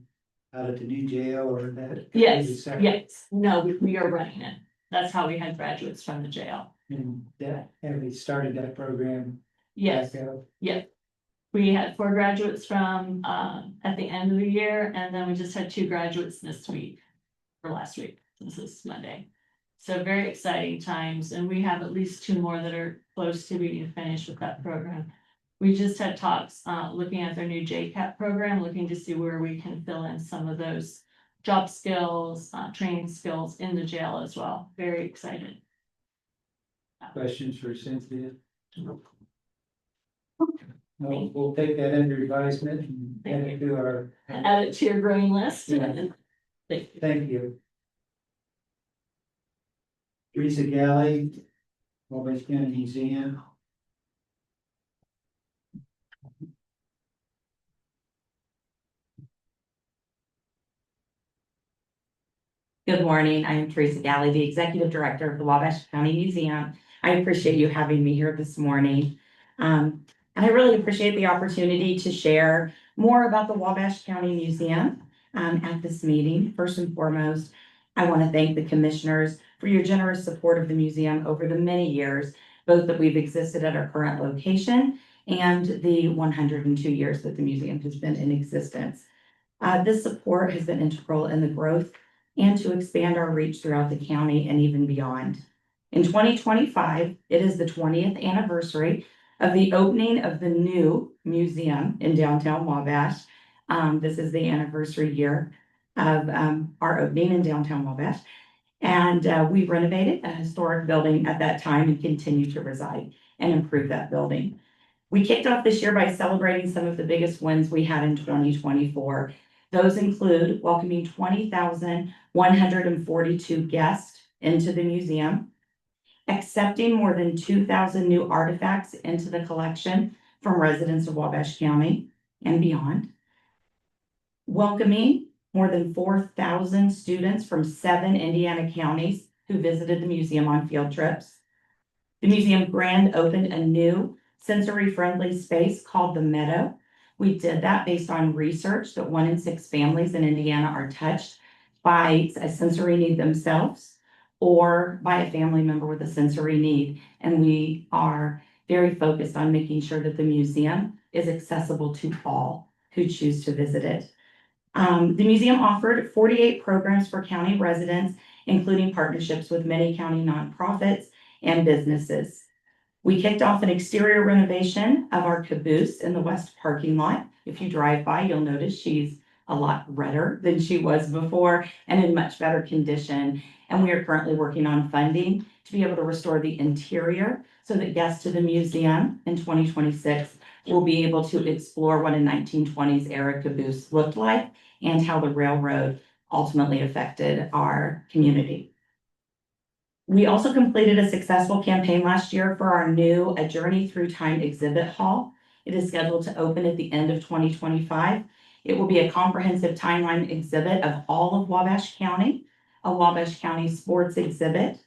out at the new jail or that? Yes, yes. No, we are running it. That's how we had graduates from the jail. And that, have we started that program? Yes, back up? yep. We had 4 graduates from at the end of the year, and then we just had 2 graduates this week or last week. This is Monday. So very exciting times, and we have at least 2 more that are close to being finished with that program. We just had talks looking at their new JCAP program, looking to see where we can fill in some of those job skills, training skills in the jail as well. Very excited. Questions for Cynthia? No, we'll take that under advisement and add it to our. Add it to your growing list. Yeah. Thank you. Thank you. Teresa Galley, Wabash County Museum. Good morning. I am Teresa Galley, the Executive Director of the Wabash County Museum. I appreciate you having me here this morning. And I really appreciate the opportunity to share more about the Wabash County Museum at this meeting. First and foremost, I want to thank the commissioners for your generous support of the museum over the many years, both that we've existed at our current location and the 102 years that the museum has been in existence. This support has been integral in the growth and to expand our reach throughout the county and even beyond. In 2025, it is the 20th anniversary of the opening of the new museum in downtown Wabash. This is the anniversary year of our opening in downtown Wabash. And we renovated a historic building at that time and continue to reside and improve that building. We kicked off this year by celebrating some of the biggest wins we had in 2024. Those include welcoming 20,142 guests into the museum, accepting more than 2,000 new artifacts into the collection from residents of Wabash County and beyond, welcoming more than 4,000 students from 7 Indiana counties who visited the museum on field trips. The museum grand opened a new sensory-friendly space called the Meadow. We did that based on research that 1 in 6 families in Indiana are touched by a sensory need themselves or by a family member with a sensory need. And we are very focused on making sure that the museum is accessible to all who choose to visit it. The museum offered 48 programs for county residents, including partnerships with many county nonprofits and businesses. We kicked off an exterior renovation of our caboose in the west parking lot. If you drive by, you'll notice she's a lot redder than she was before and in much better condition. And we are currently working on funding to be able to restore the interior so that guests to the museum in 2026 will be able to explore what a 1920s era caboose looked like and how the railroad ultimately affected our community. We also completed a successful campaign last year for our new A Journey Through Time exhibit hall. It is scheduled to open at the end of 2025. It will be a comprehensive timeline exhibit of all of Wabash County, a Wabash County sports exhibit,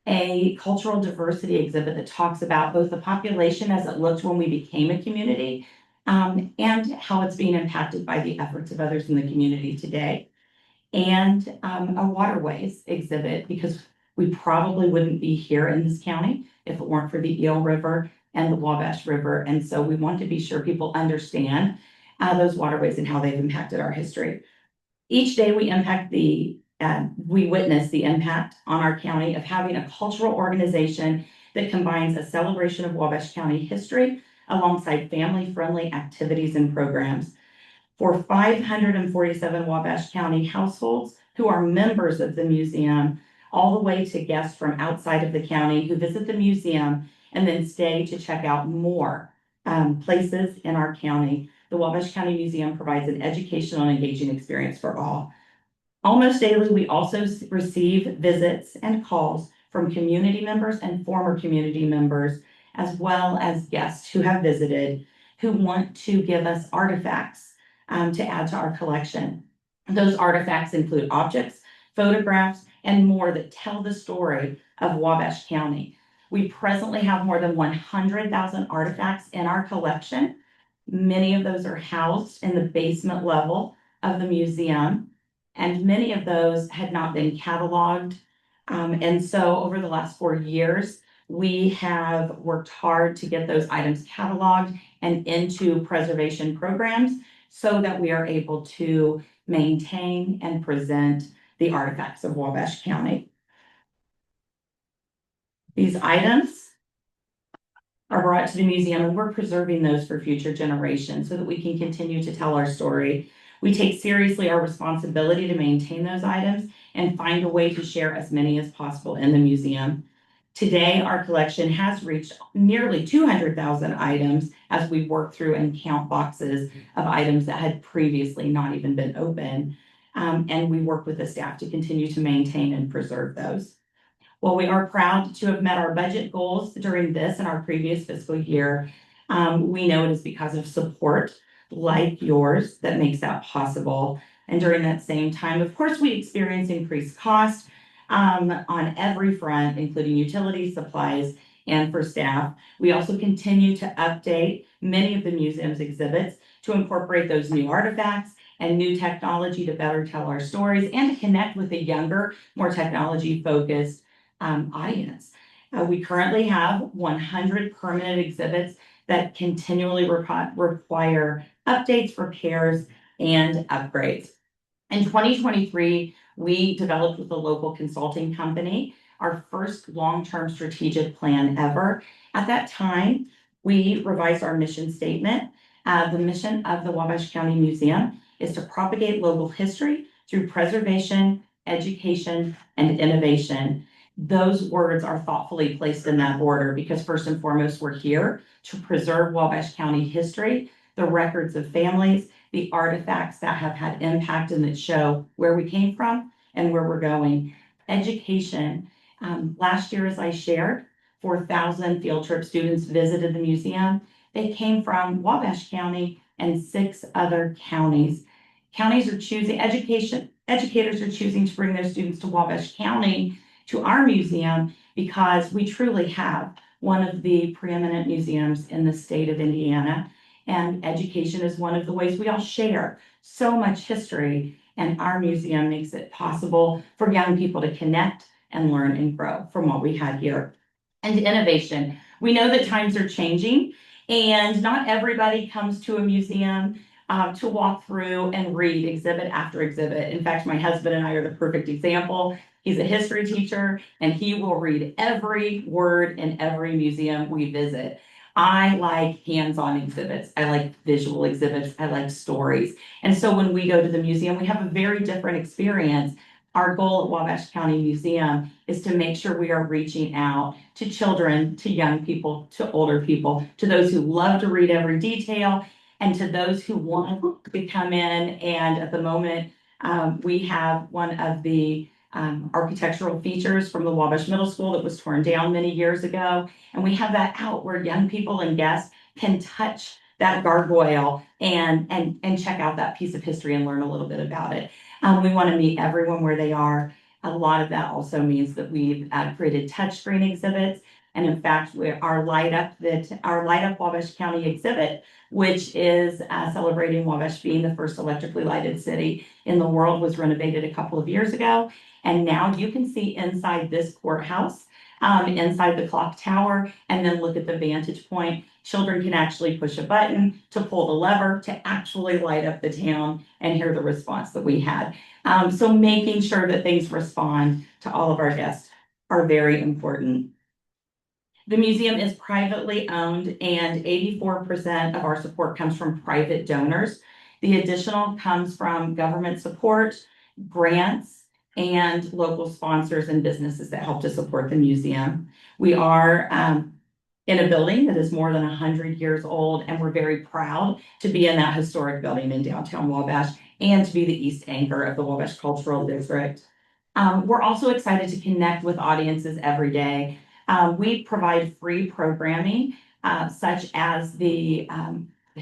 a cultural diversity exhibit that talks about both the population as it looked when we became a community, and how it's being impacted by the efforts of others in the community today. And a waterways exhibit, because we probably wouldn't be here in this county if it weren't for the Eel River and the Wabash River. And so we want to be sure people understand those waterways and how they've impacted our history. Each day we witness the impact on our county of having a cultural organization that combines a celebration of Wabash County history alongside family-friendly activities and programs. For 547 Wabash County households who are members of the museum, all the way to guests from outside of the county who visit the museum and then stay to check out more places in our county. The Wabash County Museum provides an educational and engaging experience for all. Almost daily, we also receive visits and calls from community members and former community members, as well as guests who have visited, who want to give us artifacts to add to our collection. Those artifacts include objects, photographs, and more that tell the story of Wabash County. We presently have more than 100,000 artifacts in our collection. Many of those are housed in the basement level of the museum, and many of those had not been cataloged. And so over the last 4 years, we have worked hard to get those items cataloged and into preservation programs so that we are able to maintain and present the artifacts of Wabash County. These items are brought to the museum, and we're preserving those for future generations so that we can continue to tell our story. We take seriously our responsibility to maintain those items and find a way to share as many as possible in the museum. Today, our collection has reached nearly 200,000 items as we work through and count boxes of items that had previously not even been open. And we work with the staff to continue to maintain and preserve those. While we are proud to have met our budget goals during this and our previous fiscal year, we know it is because of support like yours that makes that possible. And during that same time, of course, we experience increased costs on every front, including utilities, supplies, and for staff. We also continue to update many of the museum's exhibits to incorporate those new artifacts and new technology to better tell our stories and to connect with a younger, more technology-focused audience. We currently have 100 permanent exhibits that continually require updates, repairs, and upgrades. In 2023, we developed with a local consulting company our first long-term strategic plan ever. At that time, we revised our mission statement. The mission of the Wabash County Museum is to propagate local history through preservation, education, and innovation. Those words are thoughtfully placed in that order because first and foremost, we're here to preserve Wabash County history, the records of families, the artifacts that have had impact and that show where we came from and where we're going. Education. Last year, as I shared, 4,000 field trip students visited the museum. They came from Wabash County and 6 other counties. Educators are choosing to bring their students to Wabash County to our museum because we truly have one of the preeminent museums in the state of Indiana. And education is one of the ways we all share so much history, and our museum makes it possible for young people to connect and learn and grow from what we had here. And innovation. We know that times are changing and not everybody comes to a museum to walk through and read exhibit after exhibit. In fact, my husband and I are the perfect example. He's a history teacher and he will read every word in every museum we visit. I like hands-on exhibits. I like visual exhibits. I like stories. And so when we go to the museum, we have a very different experience. Our goal at Wabash County Museum is to make sure we are reaching out to children, to young people, to older people, to those who love to read every detail, and to those who want to come in. And at the moment, we have one of the architectural features from the Wabash Middle School that was torn down many years ago. And we have that out where young people and guests can touch that gargoyle and check out that piece of history and learn a little bit about it. We want to meet everyone where they are. A lot of that also means that we've created touchscreen exhibits. And in fact, our Light Up Wabash County exhibit, which is celebrating Wabash being the first electrically lighted city in the world, was renovated a couple of years ago. And now you can see inside this courthouse, inside the clock tower, and then look at the vantage point. Children can actually push a button to pull the lever to actually light up the town and hear the response that we had. So making sure that things respond to all of our guests are very important. The museum is privately owned and 84% of our support comes from private donors. The additional comes from government support, grants, and local sponsors and businesses that help to support the museum. We are in a building that is more than 100 years old, and we're very proud to be in that historic building in downtown Wabash and to be the east anchor of the Wabash Cultural District. We're also excited to connect with audiences every day. We provide free programming, such as the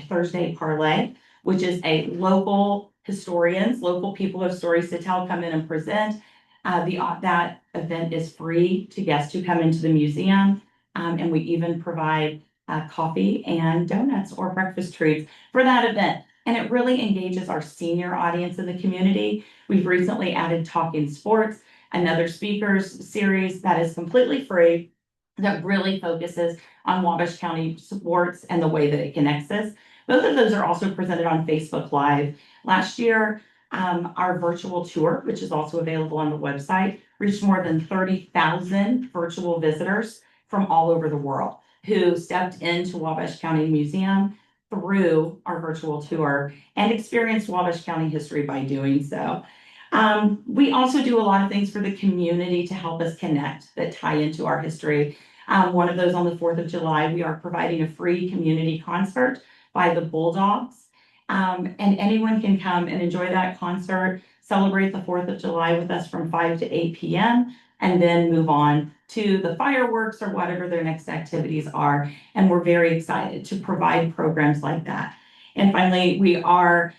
Thursday Parlay, which is a local historians, local people who have stories to tell come in and present. That event is free to guests who come into the museum. And we even provide coffee and donuts or breakfast treats for that event. And it really engages our senior audience in the community. We've recently added Talking Sports, another speakers series that is completely free, that really focuses on Wabash County sports and the way that it connects us. Both of those are also presented on Facebook Live. Last year, our virtual tour, which is also available on the website, reached more than 30,000 virtual visitors from all over the world who stepped into Wabash County Museum through our virtual tour and experienced Wabash County history by doing so. We also do a lot of things for the community to help us connect that tie into our history. One of those on the 4th of July, we are providing a free community concert by the Bulldogs. And anyone can come and enjoy that concert, celebrate the 4th of July with us from 5 to 8 p.m., and then move on to the fireworks or whatever their next activities are. And we're very excited to provide programs like that. And finally, we are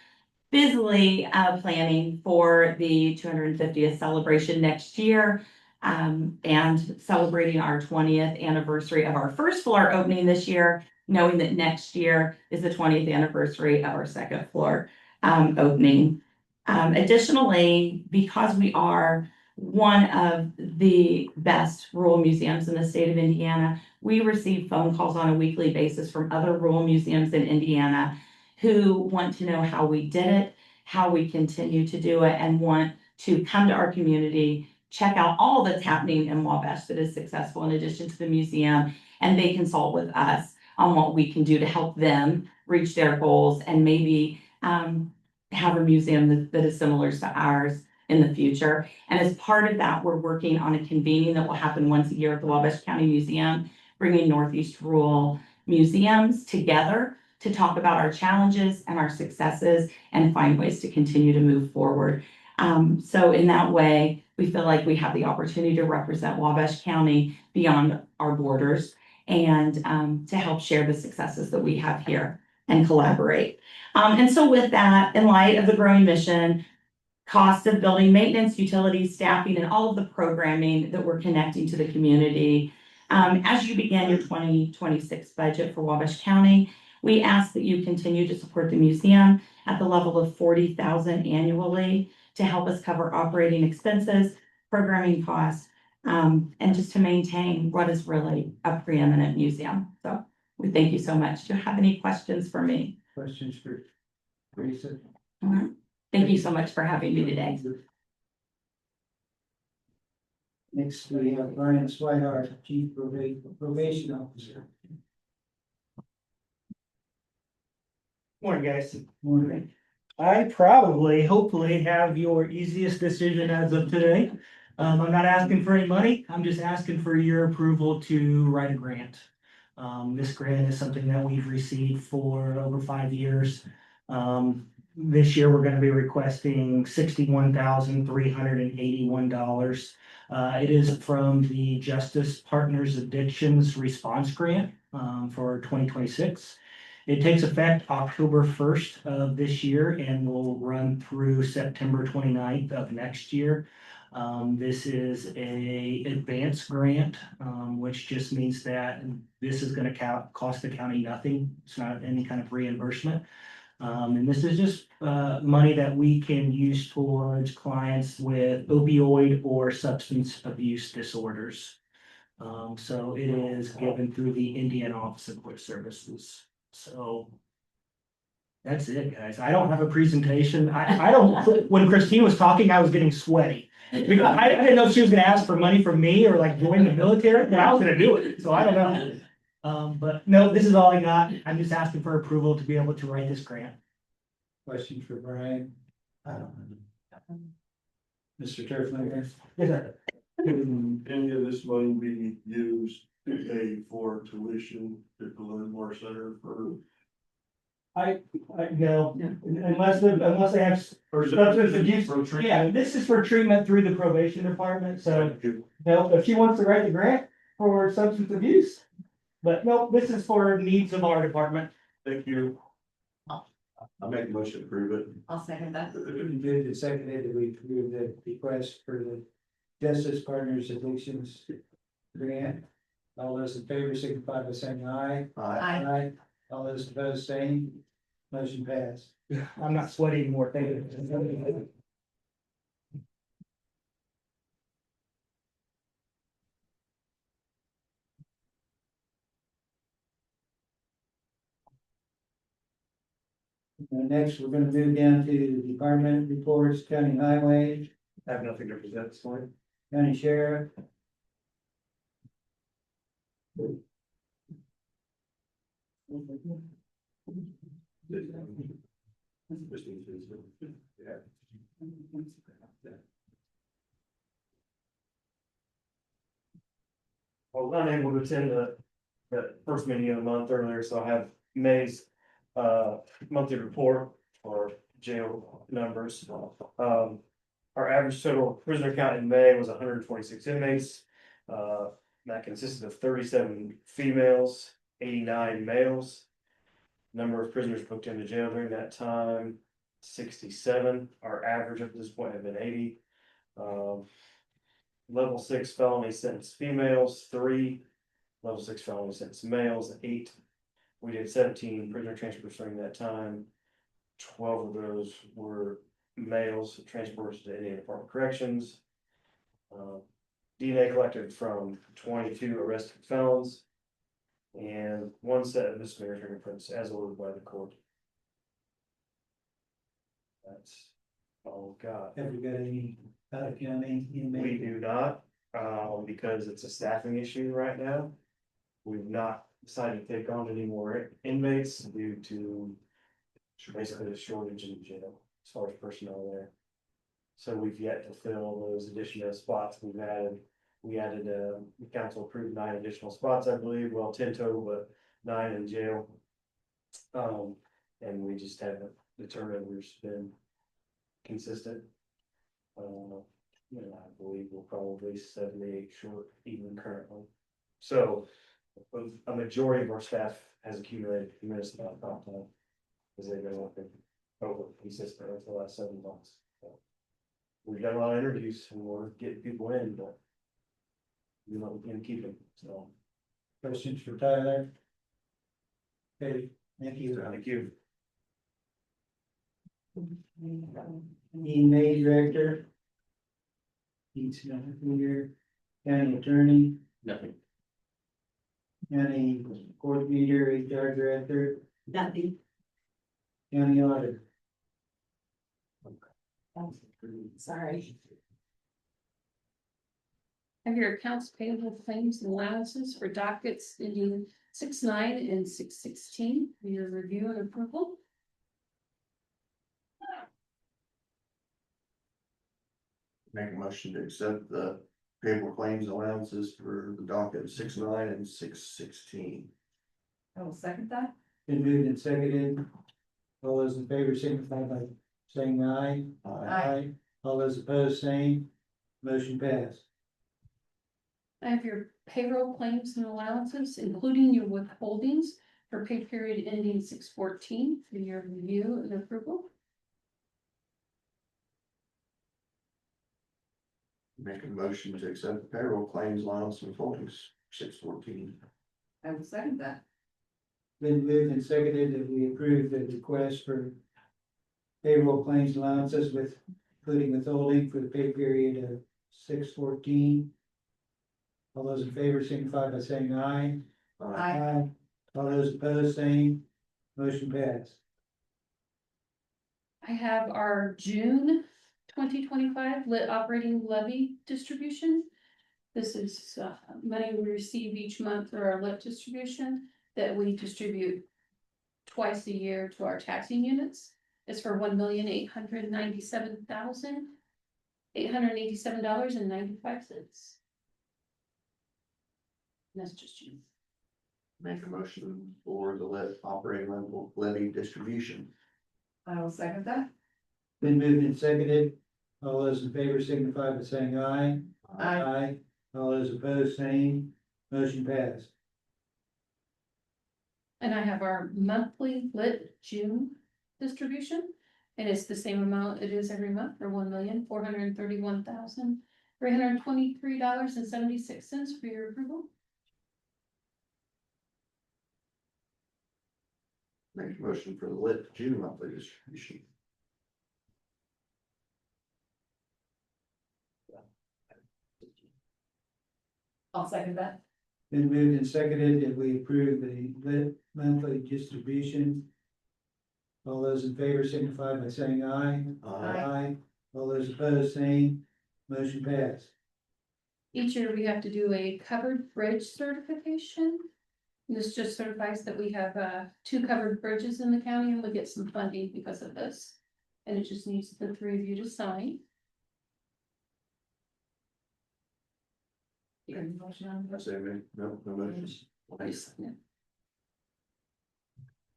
busily planning for the 250th celebration next year, and celebrating our 20th anniversary of our first floor opening this year, knowing that next year is the 20th anniversary of our second floor opening. Additionally, because we are one of the best rural museums in the state of Indiana, we receive phone calls on a weekly basis from other rural museums in Indiana who want to know how we did it, how we continue to do it, and want to come to our community, check out all that's happening in Wabash that is successful in addition to the museum, and they consult with us on what we can do to help them reach their goals and maybe have a museum that is similar to ours in the future. And as part of that, we're working on a convening that will happen once a year at the Wabash County Museum, bringing Northeast rural museums together to talk about our challenges and our successes and find ways to continue to move forward. So in that way, we feel like we have the opportunity to represent Wabash County beyond our borders and to help share the successes that we have here and collaborate. And so with that, in light of the growing mission, cost of building maintenance, utilities, staffing, and all of the programming that we're connecting to the community, as you begin your 2026 budget for Wabash County, we ask that you continue to support the museum at the level of $40,000 annually to help us cover operating expenses, programming costs, and just to maintain what is really a preeminent museum. So we thank you so much. Do you have any questions for me? Questions for Teresa. Thank you so much for having me today. Next, we have Brian Swihart, Chief Probation Officer. Morning, guys. Morning. I probably, hopefully, have your easiest decision as of today. I'm not asking for any money. I'm just asking for your approval to write a grant. This grant is something that we've received for over 5 years. This year, we're gonna be requesting $61,381. It is from the Justice Partners Addictions Response Grant, for 2026. It takes effect October 1st of this year and will run through September 29th of next year. This is a advance grant, which just means that this is gonna cost the county nothing. It's not any kind of reimbursement. And this is just, money that we can use towards clients with opioid or substance abuse disorders. So it is given through the Indiana Office of Court Services. So that's it, guys. I don't have a presentation. I don't, when Christine was talking, I was getting sweaty. Because I didn't know if she was gonna ask for money from me or like join the military, but I was gonna do it, so I don't know. But no, this is all I got. I'm just asking for approval to be able to write this grant. Question for Brian. I don't know. Mr. Turflinger. Yes, sir. Can any of this money be used to pay for tuition at the Lindmore Center for? No, unless they have Or is it- substance abuse. for treatment? Yeah, this is for treatment through the probation department, so. Thank you. No, if she wants to write the grant for substance abuse. But no, this is for needs of our department. Thank you. I make a motion to approve it. I'll second that. Moved and seconded that we approve the request for the Justice Partners Addictions Grant. All those in favor signify by saying aye. Aye. All those opposed, same. Motion passed. I'm not sweaty anymore, thank you. Next, we're gonna move down to department reports, county highway, I have nothing to present this morning. county sheriff. Yeah. I was unable to attend the first meeting of the month earlier, so I have May's monthly report for jail numbers. Our average total prisoner count in May was 126 inmates. That consisted of 37 females, 89 males. Number of prisoners booked into jail during that time, 67. Our average at this point had been 80. Level 6 felony sentence females, 3. Level 6 felony sentence males, 8. We did 17 prisoner transfers during that time. 12 of those were males transported to Indiana Department of Corrections. DNA collected from 22 arrested felons. And 1 set of misdemeanor fingerprints as ordered by the court. That's all we've got. Have we got any out of county inmate? We do not, because it's a staffing issue right now. We've not decided to take on any more inmates due to basically a shortage in jail as far as personnel there. So we've yet to fill those additional spots we added, the council approved 9 additional spots, I believe, well, 10 total, but 9 in jail. And we just haven't, the turnover's been consistent. I believe we're probably 78 short even currently. So a majority of our staff has accumulated a tremendous amount of comp time. Because they've been working over consistently for the last 7 months. So we've done a lot of interviews and we're getting people in, but we know we can keep them, so. Questions for Tyler? Okay, thank you. Thank you. Inmate director. He's not here. County attorney, Nothing. county court meter, HR director, Nothing. county auditor. Sorry. Have your accounts payable claims and allowances for dockets ending 6/9 and 6/16 for your review and approval. Make a motion to accept the payable claims allowances for the docket 6/9 and 6/16. I will second that. Been moved and seconded. All those in favor signify by saying aye. Aye. All those opposed, same. Motion passed. I have your payroll claims and allowances, including your withholdings for pay period ending 6/14 for your review and approval. Make a motion to accept the payroll claims allowance and withholdings 6/14. I will second that. Been moved and seconded that we approve the request for payroll claims allowances with, including withholding for the pay period of 6/14. All those in favor signify by saying aye. Aye. All those opposed, same. Motion passed. I have our June 2025 lit operating levy distribution. This is money we receive each month through our lit distribution that we distribute twice a year to our taxing units. It's for $1,897,887.95. That's just you. Make a motion for the operating levy distribution. I will second that. Been moved and seconded. All those in favor signify by saying aye. Aye. All those opposed, same. Motion passed. And I have our monthly lit June distribution. And it's the same amount it is every month for $1,431,323.76 for your approval. Make a motion for the lit June monthly distribution. I'll second that. Been moved and seconded that we approve the lit monthly distribution. All those in favor signify by saying aye. Aye. All those opposed, same. Motion passed. Each year we have to do a covered bridge certification. This just certifies that we have 2 covered bridges in the county and we'll get some funding because of this. And it just needs the 3 of you to sign. You got any motion on I say, no motions.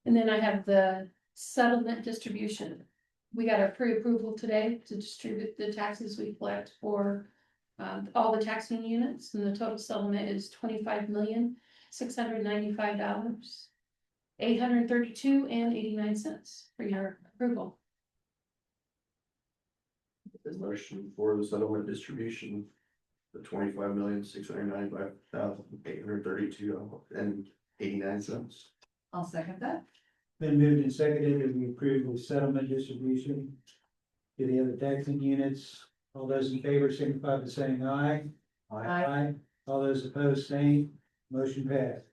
And then I have the settlement distribution. We got a pre-approval today to distribute the taxes we collect for all the taxing units, and the total settlement is $25,695,832.89 for your approval. The motion for the settlement distribution, the $25,695,832.89. I'll second that. Been moved and seconded that we approve the settlement distribution to the other taxing units. All those in favor signify by saying aye. Aye. All those opposed, same. Motion passed.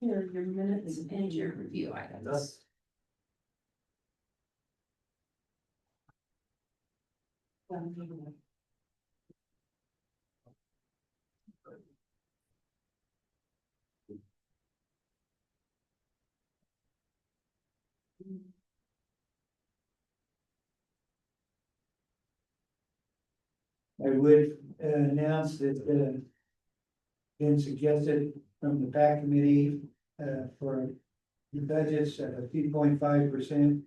Here are your minutes and your review items. I would announce that been suggested from the PAC committee for the budgets at a 2.5%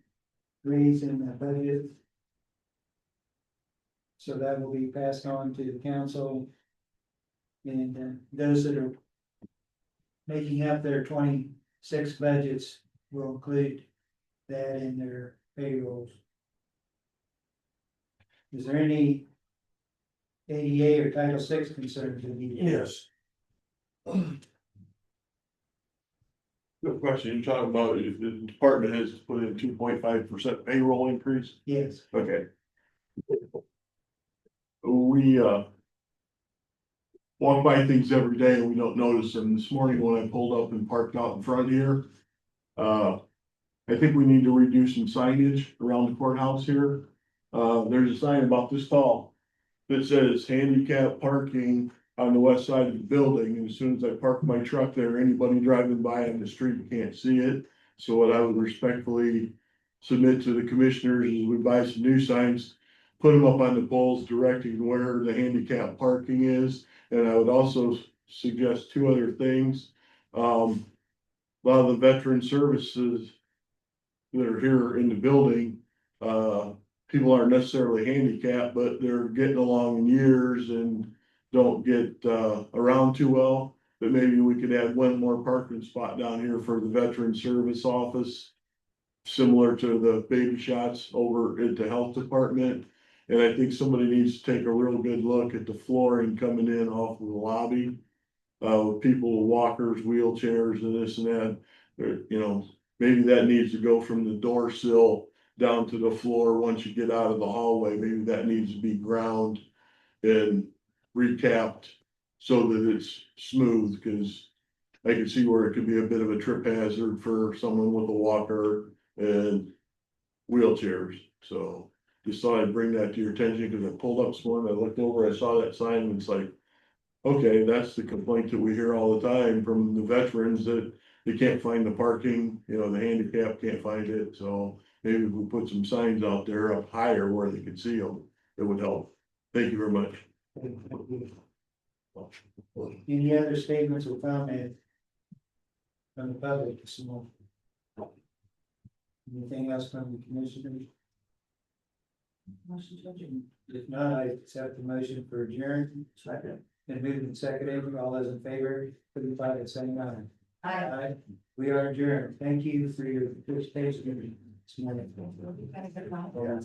raise in the budget. So that will be passed on to the council. And those that are making up their 26 budgets will include that in their payrolls. Is there any ADA or Title VI concerns that need? Yes. Good question. You're talking about if the department has put in 2.5% payroll increase? Yes. Okay. We walk by things every day and we don't notice them. This morning when I pulled up and parked out in front here, I think we need to redo some signage around the courthouse here. there's a sign about this tall that says handicap parking on the west side of the building. And as soon as I park my truck there, anybody driving by on the street can't see it. So what I would respectfully submit to the commissioners is we buy some new signs, put them up on the poles directing where the handicap parking is. And I would also suggest two other things. A lot of the veteran services that are here in the building, people aren't necessarily handicapped, but they're getting along in years and don't get, around too well. But maybe we could add one more parking spot down here for the veteran service office, similar to the baby shots over at the health department. And I think somebody needs to take a real good look at the flooring coming in off of the lobby. With people with walkers, wheelchairs and this and that, you know, maybe that needs to go from the door sill down to the floor once you get out of the hallway. Maybe that needs to be ground and recapped so that it's smooth, because I can see where it could be a bit of a trip hazard for someone with a walker and wheelchairs. So just thought I'd bring that to your attention, because I pulled up this morning, I looked over, I saw that sign, and it's like, okay, that's the complaint that we hear all the time from the veterans, that they can't find the parking, you know, the handicap can't find it. So maybe if we put some signs out there up higher where they can see them, it would help. Thank you very much. Any other statements or comments from the public this morning? Anything else from the commissioners? Motion to adjourn. If not, I accept the motion for adjourn. Second. And moved and seconded, all those in favor, signify by saying aye. Aye. We are adjourned. Thank you for your participation this morning. Got a good one.